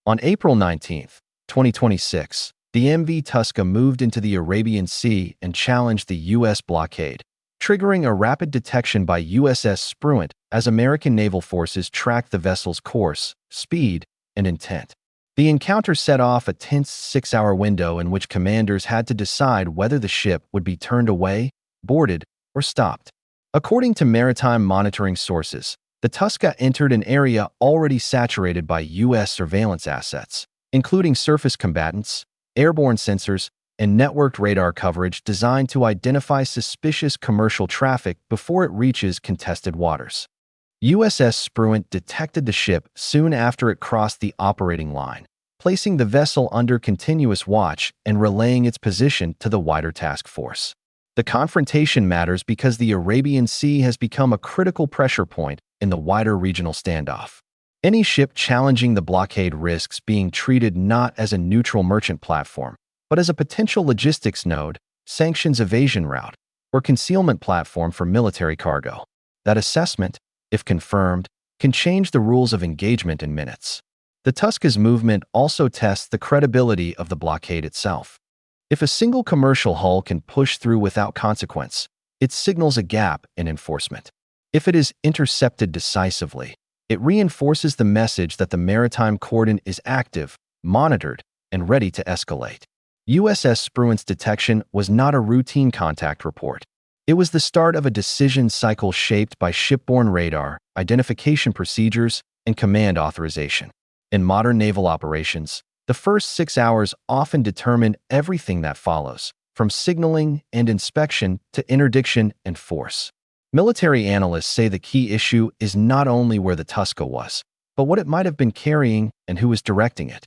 On April 19, 2026, the MV Tuska moved into the Arabian Sea and challenged the U.S. blockade, triggering a rapid detection by USS Spruant as American naval forces tracked the vessel's course, speed, and intent. The encounter set off a tense 6-hour window in which commanders had to decide whether the ship would be turned away, boarded, or stopped. According to maritime monitoring sources, the Tuska entered an area already saturated by U.S. surveillance assets, including surface combatants, airborne sensors, and networked radar coverage designed to identify suspicious commercial traffic before it reaches contested waters. USS Spruant detected the ship soon after it crossed the operating line, placing the vessel under continuous watch and relaying its position to the wider task force. The confrontation matters because the Arabian Sea has become a critical pressure point in the wider regional standoff. Any ship challenging the blockade risks being treated not as a neutral merchant platform, but as a potential logistics node, sanctions evasion route, or concealment platform for military cargo. That assessment, if confirmed, can change the rules of engagement in minutes. The Tuska's movement also tests the credibility of the blockade itself. If a single commercial hull can push through without consequence, it signals a gap in enforcement. If it is intercepted decisively, it reinforces the message that the maritime cordon is active, monitored, and ready to escalate. USS Spruant's detection was not a routine contact report. It was the start of a decision cycle shaped by shipborne radar, identification procedures, and command authorization. In modern naval operations, the first 6 hours often determine everything that follows, from signaling and inspection to interdiction and force. Military analysts say the key issue is not only where the Tuska was, but what it might have been carrying and who was directing it.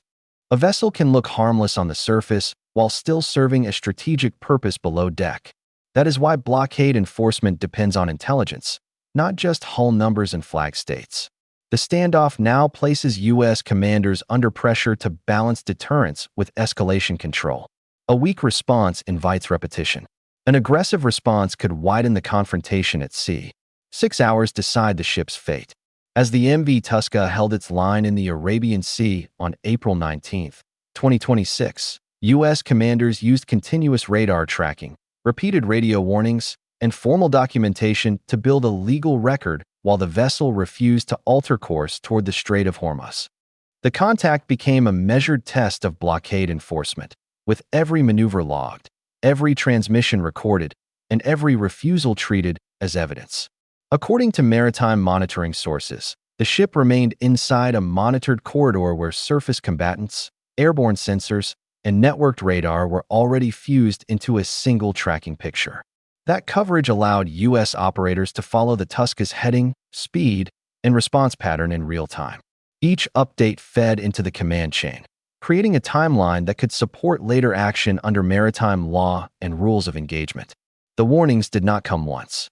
A vessel can look harmless on the surface while still serving a strategic purpose below deck. That is why blockade enforcement depends on intelligence, not just hull numbers and flag states. The standoff now places U.S. commanders under pressure to balance deterrence with escalation control. A weak response invites repetition. An aggressive response could widen the confrontation at sea. 6 hours decide the ship's fate. As the MV Tuska held its line in the Arabian Sea on April 19, 2026, U.S. commanders used continuous radar tracking, repeated radio warnings, and formal documentation to build a legal record while the vessel refused to alter course toward the Strait of Hormuz. The contact became a measured test of blockade enforcement, with every maneuver logged, every transmission recorded, and every refusal treated as evidence. According to maritime monitoring sources, the ship remained inside a monitored corridor where surface combatants, airborne sensors, and networked radar were already fused into a single tracking picture. That coverage allowed U.S. operators to follow the Tuska's heading, speed, and response pattern in real time. Each update fed into the command chain, creating a timeline that could support later action under maritime law and rules of engagement. The warnings did not come once.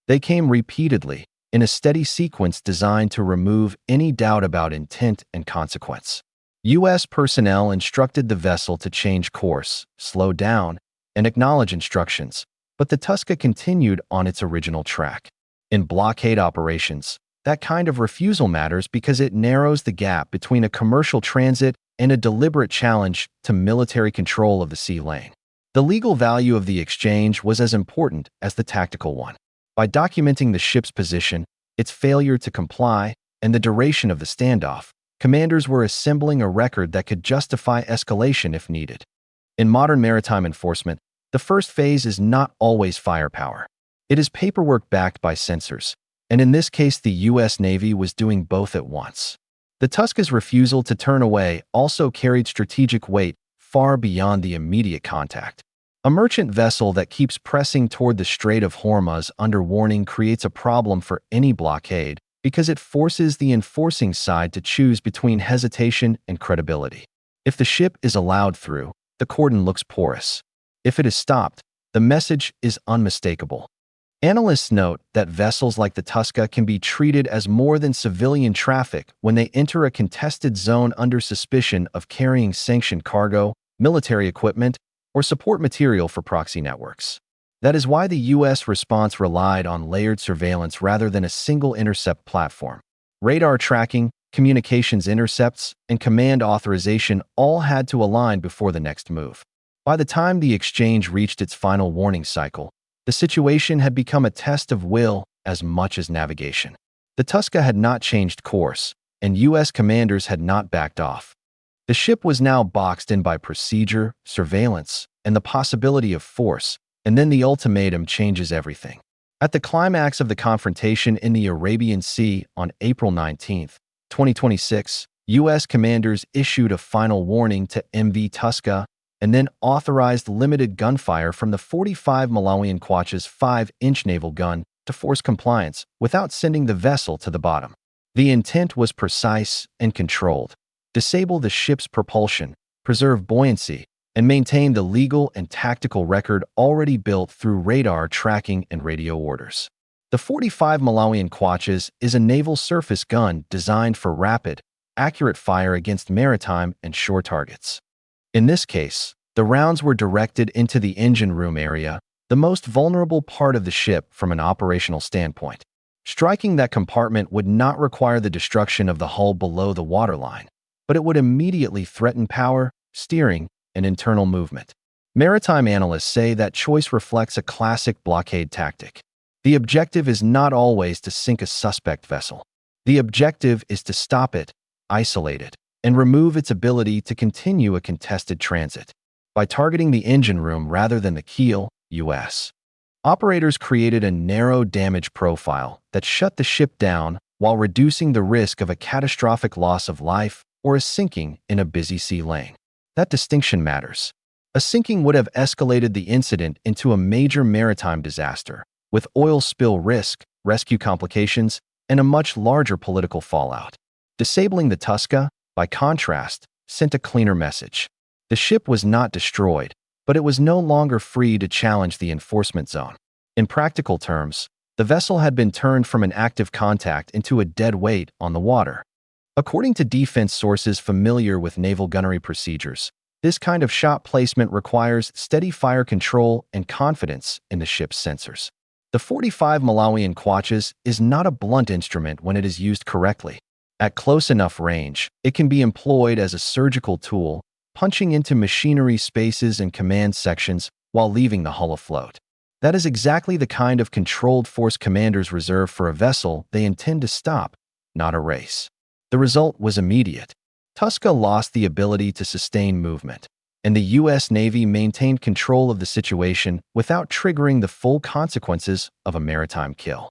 They came repeatedly, in a steady sequence designed to remove any doubt about intent and consequence. U.S. personnel instructed the vessel to change course, slow down, and acknowledge instructions, but the Tuska continued on its original track. In blockade operations, that kind of refusal matters because it narrows the gap between a commercial transit and a deliberate challenge to military control of the sea lane. The legal value of the exchange was as important as the tactical one. By documenting the ship's position, its failure to comply, and the duration of the standoff, commanders were assembling a record that could justify escalation if needed. In modern maritime enforcement, the first phase is not always firepower. It is paperwork backed by sensors, and in this case the U.S. Navy was doing both at once. The Tuska's refusal to turn away also carried strategic weight far beyond the immediate contact. A merchant vessel that keeps pressing toward the Strait of Hormuz under warning creates a problem for any blockade because it forces the enforcing side to choose between hesitation and credibility. If the ship is allowed through, the cordon looks porous. If it is stopped, the message is unmistakable. Analysts note that vessels like the Tuska can be treated as more than civilian traffic when they enter a contested zone under suspicion of carrying sanctioned cargo, military equipment, or support material for proxy networks. That is why the U.S. response relied on layered surveillance rather than a single intercept platform. Radar tracking, communications intercepts, and command authorization all had to align before the next move. By the time the exchange reached its final warning cycle, the situation had become a test of will as much as navigation. The Tuska had not changed course, and U.S. commanders had not backed off. The ship was now boxed in by procedure, surveillance, and the possibility of force, and then the ultimatum changes everything. At the climax of the confrontation in the Arabian Sea on April 19, 2026, U.S. commanders issued a final warning to MV Tuska and then authorized limited gunfire from the 45 Malawian Quach's 5-inch naval gun to force compliance without sending the vessel to the bottom. The intent was precise and controlled: disable the ship's propulsion, preserve buoyancy, and maintain the legal and tactical record already built through radar tracking and radio orders. The 45 Malawian Quach's is a naval surface gun designed for rapid, accurate fire against maritime and shore targets. In this case, the rounds were directed into the engine room area, the most vulnerable part of the ship from an operational standpoint. Striking that compartment would not require the destruction of the hull below the waterline, but it would immediately threaten power, steering, and internal movement. Maritime analysts say that choice reflects a classic blockade tactic. The objective is not always to sink a suspect vessel. The objective is to stop it, isolate it, and remove its ability to continue a contested transit. By targeting the engine room rather than the keel, U.S. operators created a narrow damage profile that shut the ship down while reducing the risk of a catastrophic loss of life or a sinking in a busy sea lane. That distinction matters. A sinking would have escalated the incident into a major maritime disaster, with oil spill risk, rescue complications, and a much larger political fallout. Disabling the Tuska, by contrast, sent a cleaner message. The ship was not destroyed, but it was no longer free to challenge the enforcement zone. In practical terms, the vessel had been turned from an active contact into a dead weight on the water. According to defense sources familiar with naval gunnery procedures, this kind of shot placement requires steady fire control and confidence in the ship's sensors. The 45 Malawian Quach's is not a blunt instrument when it is used correctly. At close enough range, it can be employed as a surgical tool, punching into machinery spaces and command sections while leaving the hull afloat. That is exactly the kind of controlled force commanders reserve for a vessel they intend to stop, not erase. The result was immediate. Tuska lost the ability to sustain movement, and the U.S. Navy maintained control of the situation without triggering the full consequences of a maritime kill.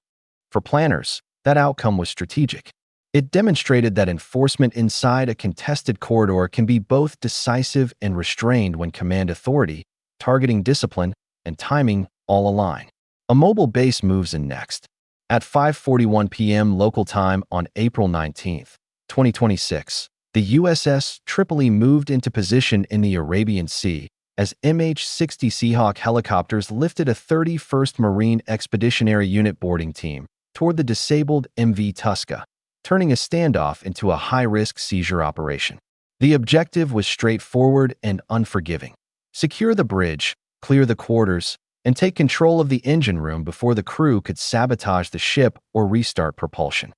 For planners, that outcome was strategic. It demonstrated that enforcement inside a contested corridor can be both decisive and restrained when command authority, targeting discipline, and timing all align. A mobile base moves in next. At 5:41 p.m. local time on April 19, 2026, the USS Tripoli moved into position in the Arabian Sea as MH-60 Seahawk helicopters lifted a 31st Marine Expeditionary Unit boarding team toward the disabled MV Tuska, turning a standoff into a high-risk seizure operation. The objective was straightforward and unforgiving: secure the bridge, clear the quarters, and take control of the engine room before the crew could sabotage the ship or restart propulsion.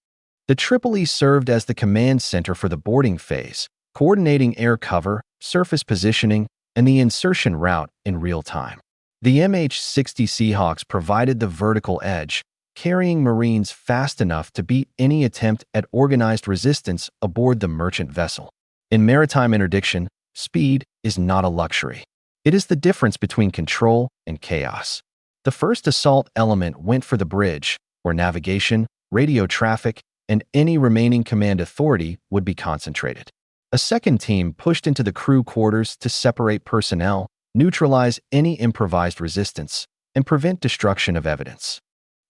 The Tripoli served as the command center for the boarding phase, coordinating air cover, surface positioning, and the insertion route in real time. The MH-60 Seahawks provided the vertical edge, carrying Marines fast enough to beat any attempt at organized resistance aboard the merchant vessel. In maritime interdiction, speed is not a luxury. It is the difference between control and chaos. The first assault element went for the bridge, where navigation, radio traffic, and any remaining command authority would be concentrated. A second team pushed into the crew quarters to separate personnel, neutralize any improvised resistance, and prevent destruction of evidence.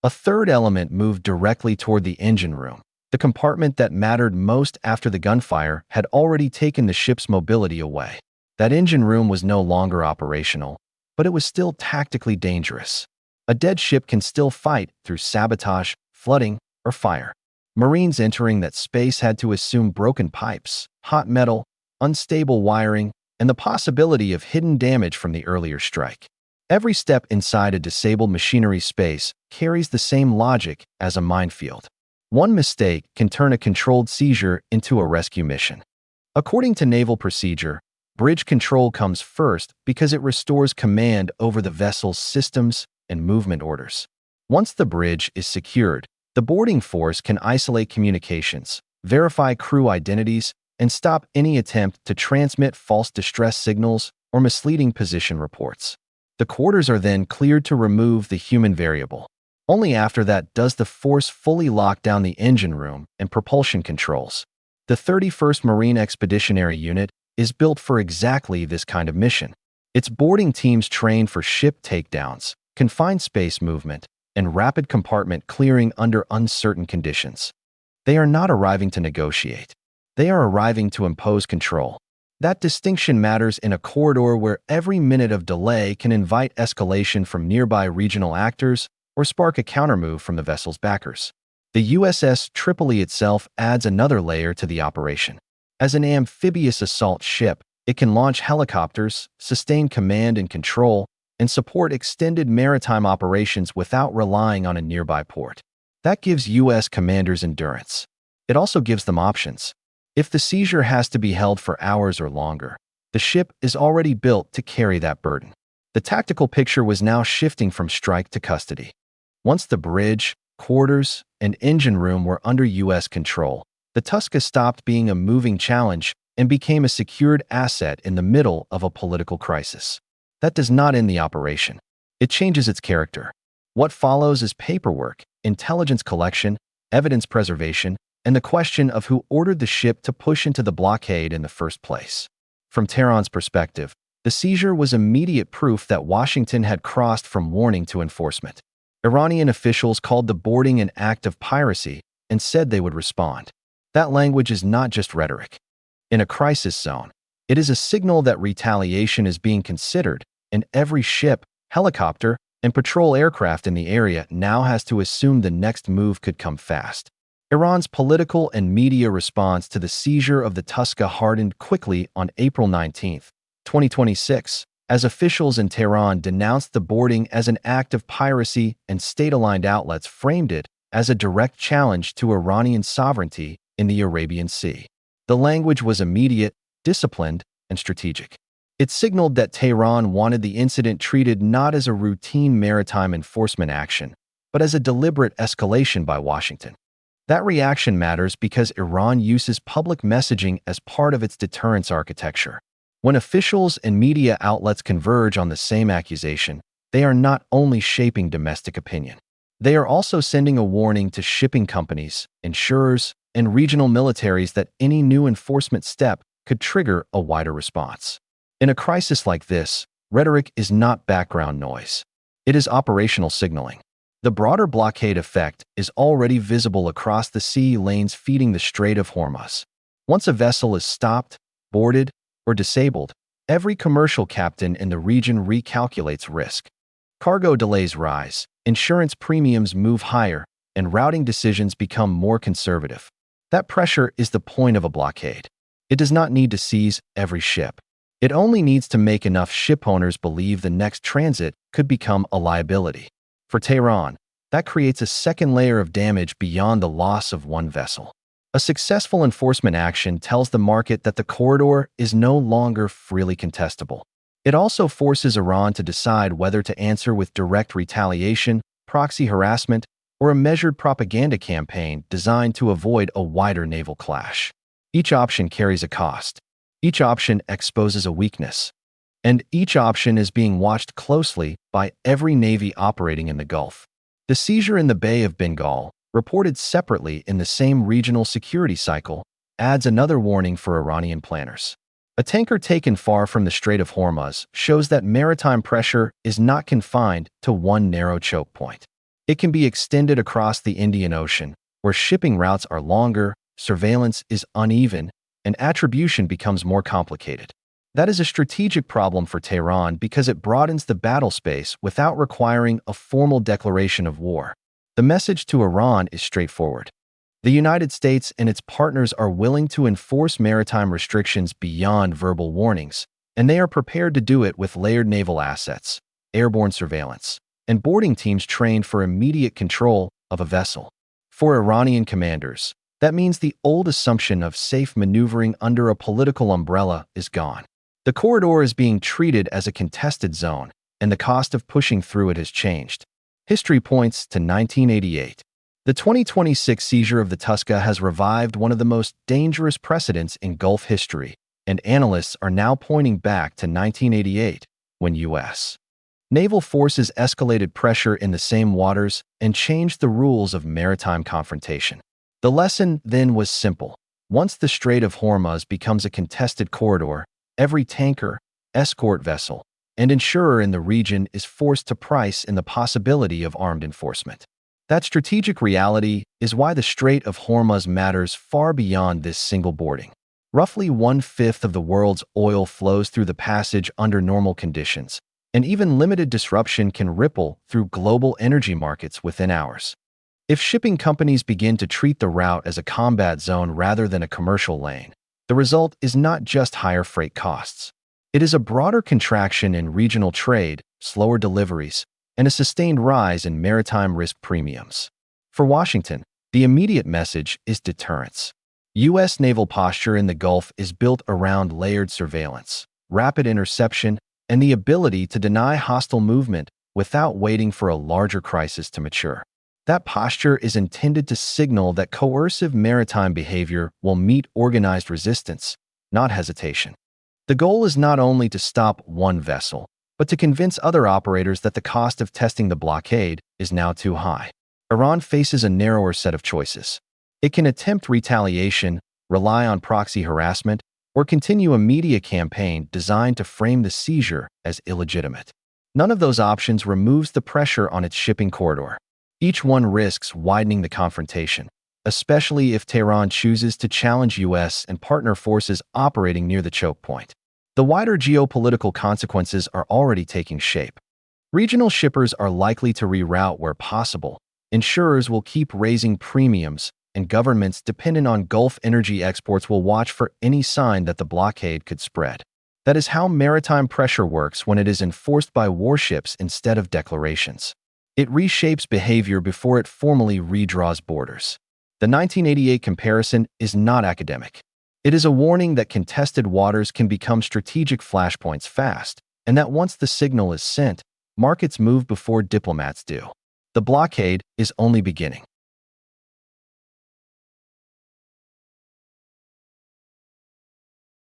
A third element moved directly toward the engine room, the compartment that mattered most after the gunfire had already taken the ship's mobility away. That engine room was no longer operational, but it was still tactically dangerous. A dead ship can still fight through sabotage, flooding, or fire. Marines entering that space had to assume broken pipes, hot metal, unstable wiring, and the possibility of hidden damage from the earlier strike. Every step inside a disabled machinery space carries the same logic as a minefield. One mistake can turn a controlled seizure into a rescue mission. According to naval procedure, bridge control comes first because it restores command over the vessel's systems and movement orders. Once the bridge is secured, the boarding force can isolate communications, verify crew identities, and stop any attempt to transmit false distress signals or misleading position reports. The quarters are then cleared to remove the human variable. Only after that does the force fully lock down the engine room and propulsion controls. The 31st Marine Expeditionary Unit is built for exactly this kind of mission. Its boarding teams train for ship takedowns, confined space movement, and rapid compartment clearing under uncertain conditions. They are not arriving to negotiate. They are arriving to impose control. That distinction matters in a corridor where every minute of delay can invite escalation from nearby regional actors or spark a countermove from the vessel's backers. The USS Tripoli itself adds another layer to the operation. As an amphibious assault ship, it can launch helicopters, sustain command and control, and support extended maritime operations without relying on a nearby port. That gives U.S. commanders endurance. It also gives them options. If the seizure has to be held for hours or longer, the ship is already built to carry that burden. The tactical picture was now shifting from strike to custody. Once the bridge, quarters, and engine room were under U.S. control, the Tuska stopped being a moving challenge and became a secured asset in the middle of a political crisis. That does not end the operation. It changes its character. What follows is paperwork, intelligence collection, evidence preservation, and the question of who ordered the ship to push into the blockade in the first place. From Tehran's perspective, the seizure was immediate proof that Washington had crossed from warning to enforcement. Iranian officials called the boarding an act of piracy and said they would respond. That language is not just rhetoric. In a crisis zone, it is a signal that retaliation is being considered, and every ship, helicopter, and patrol aircraft in the area now has to assume the next move could come fast. Iran's political and media response to the seizure of the Tuska hardened quickly on April 19, 2026, as officials in Tehran denounced the boarding as an act of piracy and state-aligned outlets framed it as a direct challenge to Iranian sovereignty in the Arabian Sea. The language was immediate, disciplined, and strategic. It signaled that Tehran wanted the incident treated not as a routine maritime enforcement action, but as a deliberate escalation by Washington. That reaction matters because Iran uses public messaging as part of its deterrence architecture. When officials and media outlets converge on the same accusation, they are not only shaping domestic opinion. They are also sending a warning to shipping companies, insurers, and regional militaries that any new enforcement step could trigger a wider response. In a crisis like this, rhetoric is not background noise. It is operational signaling. The broader blockade effect is already visible across the sea lanes feeding the Strait of Hormuz. Once a vessel is stopped, boarded, or disabled, every commercial captain in the region recalculates risk. Cargo delays rise, insurance premiums move higher, and routing decisions become more conservative. That pressure is the point of a blockade. It does not need to seize every ship. It only needs to make enough ship owners believe the next transit could become a liability. For Tehran, that creates a second layer of damage beyond the loss of one vessel. A successful enforcement action tells the market that the corridor is no longer freely contestable. It also forces Iran to decide whether to answer with direct retaliation, proxy harassment, or a measured propaganda campaign designed to avoid a wider naval clash. Each option carries a cost. Each option exposes a weakness. And each option is being watched closely by every navy operating in the Gulf. The seizure in the Bay of Bengal, reported separately in the same regional security cycle, adds another warning for Iranian planners. A tanker taken far from the Strait of Hormuz shows that maritime pressure is not confined to one narrow choke point. It can be extended across the Indian Ocean, where shipping routes are longer, surveillance is uneven, and attribution becomes more complicated. That is a strategic problem for Tehran because it broadens the battle space without requiring a formal declaration of war. The message to Iran is straightforward. The United States and its partners are willing to enforce maritime restrictions beyond verbal warnings, and they are prepared to do it with layered naval assets, airborne surveillance, and boarding teams trained for immediate control of a vessel. For Iranian commanders, that means the old assumption of safe maneuvering under a political umbrella is gone. The corridor is being treated as a contested zone, and the cost of pushing through it has changed. History points to 1988. The 2026 seizure of the Tuska has revived one of the most dangerous precedents in Gulf history, and analysts are now pointing back to 1988, when U.S. naval forces escalated pressure in the same waters and changed the rules of maritime confrontation. The lesson then was simple. Once the Strait of Hormuz becomes a contested corridor, every tanker, escort vessel, and insurer in the region is forced to price in the possibility of armed enforcement. That strategic reality is why the Strait of Hormuz matters far beyond this single boarding. Roughly 1/5 of the world's oil flows through the passage under normal conditions, and even limited disruption can ripple through global energy markets within hours. If shipping companies begin to treat the route as a combat zone rather than a commercial lane, the result is not just higher freight costs. It is a broader contraction in regional trade, slower deliveries, and a sustained rise in maritime risk premiums. For Washington, the immediate message is deterrence. U.S. naval posture in the Gulf is built around layered surveillance, rapid interception, and the ability to deny hostile movement without waiting for a larger crisis to mature. That posture is intended to signal that coercive maritime behavior will meet organized resistance, not hesitation. The goal is not only to stop one vessel, but to convince other operators that the cost of testing the blockade is now too high. Iran faces a narrower set of choices. It can attempt retaliation, rely on proxy harassment, or continue a media campaign designed to frame the seizure as illegitimate. None of those options removes the pressure on its shipping corridor. Each one risks widening the confrontation, especially if Tehran chooses to challenge U.S. and partner forces operating near the choke point. The wider geopolitical consequences are already taking shape. Regional shippers are likely to reroute where possible, insurers will keep raising premiums, and governments dependent on Gulf energy exports will watch for any sign that the blockade could spread. That is how maritime pressure works when it is enforced by warships instead of declarations. It reshapes behavior before it formally redraws borders. The 1988 comparison is not academic. It is a warning that contested waters can become strategic flashpoints fast, and that once the signal is sent, markets move before diplomats do. The blockade is only beginning.